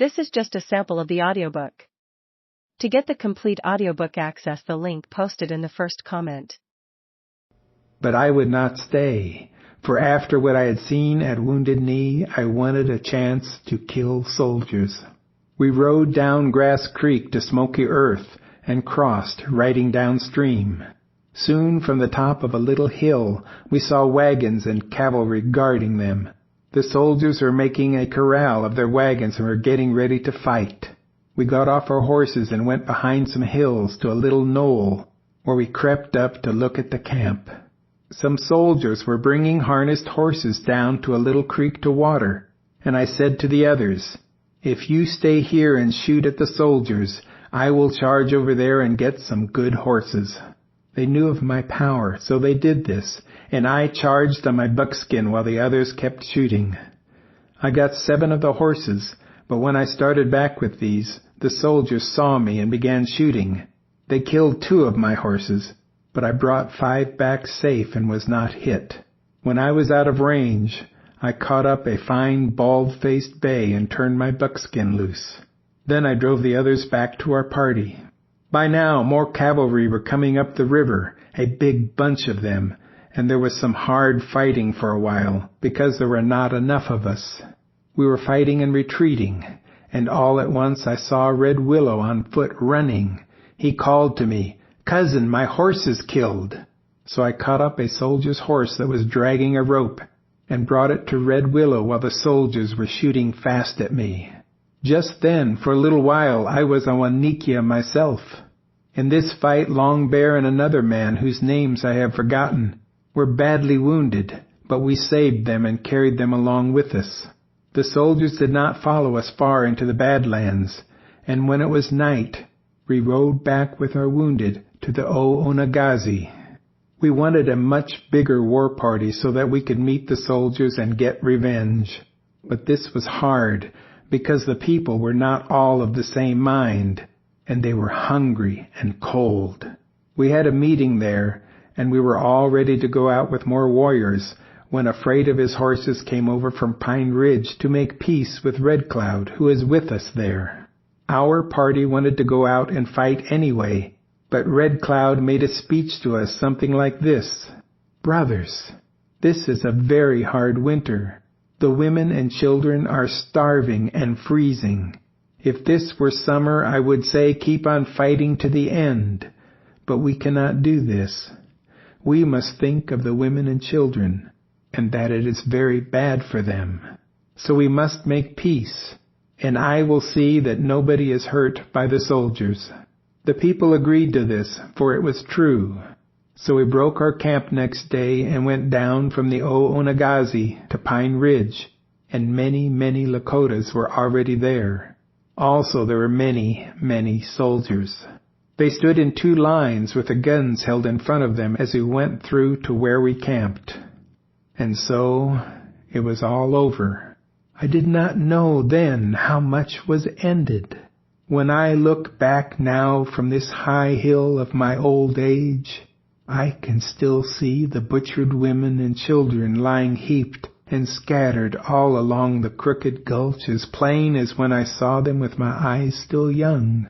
This is just a sample of the audiobook. To get the complete audiobook, access the link posted in the first comment. But I would not stay, for after what I had seen at Wounded Knee, I wanted a chance to kill soldiers. We rode down Grass Creek to Smoky Earth and crossed, riding downstream. Soon from the top of a little hill, we saw wagons and cavalry guarding them. The soldiers were making a corral of their wagons and were getting ready to fight. We got off our horses and went behind some hills to a little knoll, where we crept up to look at the camp. Some soldiers were bringing harnessed horses down to a little creek to water, and I said to the others, "If you stay here and shoot at the soldiers, I will charge over there and get some good horses." They knew of my power, so they did this, and I charged on my buckskin while the others kept shooting. I got 7 of the horses, but when I started back with these, the soldiers saw me and began shooting. They killed 2 of my horses, but I brought 5 back safe and was not hit. When I was out of range, I caught up a fine bald-faced bay and turned my buckskin loose. Then I drove the others back to our party. By now, more cavalry were coming up the river, a big bunch of them, and there was some hard fighting for a while, because there were not enough of us. We were fighting and retreating, and all at once I saw Red Willow on foot running. He called to me, "Cousin, my horse is killed." So I caught up a soldier's horse that was dragging a rope, and brought it to Red Willow while the soldiers were shooting fast at me. Just then, for a little while, I was a Wanikia myself. In this fight, Long Bear and another man, whose names I have forgotten, were badly wounded, but we saved them and carried them along with us. The soldiers did not follow us far into the Badlands, and when it was night, we rode back with our wounded to the Onagazi. We wanted a much bigger war party so that we could meet the soldiers and get revenge. But this was hard, because the people were not all of the same mind, and they were hungry and cold. We had a meeting there, and we were all ready to go out with more warriors, when Afraid of his horses came over from Pine Ridge to make peace with Red Cloud, who is with us there. Our party wanted to go out and fight anyway, but Red Cloud made a speech to us something like this: "Brothers, this is a very hard winter. The women and children are starving and freezing. If this were summer, I would say keep on fighting to the end. But we cannot do this. We must think of the women and children, and that it is very bad for them. So we must make peace, and I will see that nobody is hurt by the soldiers." The people agreed to this, for it was true. So we broke our camp next day and went down from the Onagazi to Pine Ridge, and many, many Lakotas were already there. Also there were many, many soldiers. They stood in 2 lines with the guns held in front of them as we went through to where we camped. And so it was all over. I did not know then how much was ended. When I look back now from this high hill of my old age, I can still see the butchered women and children lying heaped and scattered all along the crooked gulch as plain as when I saw them with my eyes still young.